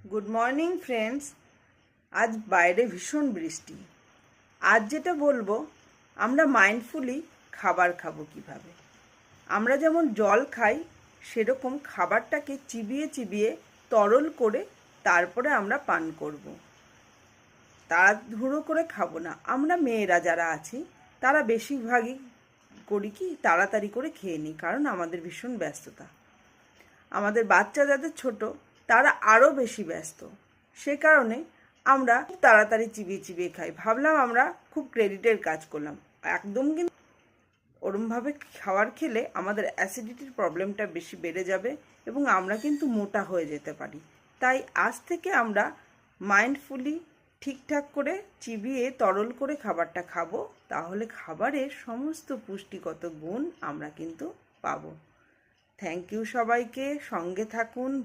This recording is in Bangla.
Good morning friends. আজ বাইরে ভীষণ বৃষ্টি। আজ যেটা বলবো, আমরা মাইন্ডফুলি খাবার খাবো কিভাবে। আমরা যেমন জল খাই, সেরকম খাবারটাকে চিবিয়ে চিবিয়ে তরল করে তারপরে আমরা পান করব। তাড়াহুড়ো করে খাবো না। আমরা মেয়েরা যারা আছি তারা বেশিরভাগই করি কি, তাড়াতাড়ি করে খেয়ে নিই, কারণ আমাদের ভীষণ ব্যস্ততা। আমাদের বাচ্চা যাদের ছোট, তারা আরও বেশি ব্যস্ত। সে কারণে আমরা খুব তাড়াতাড়ি চিবিয়ে চিবিয়ে খাই। ভাবলাম আমরা খুব ক্রেডিটের কাজ করলাম। একদম কিন্তু ওরমভাবে খাবার খেলে আমাদের অ্যাসিডিটির প্রবলেমটা বেশি বেড়ে যাবে এবং আমরা কিন্তু মোটা হয়ে যেতে পারি। তাই আজ থেকে আমরা মাইন্ডফুলি ঠিকঠাক করে চিবিয়ে তরল করে খাবারটা খাবো। তাহলে খাবারের সমস্ত পুষ্টিগত গুণ আমরা কিন্তু পাবো। থ্যাংক ইউ সবাইকে, সঙ্গে থাকুন।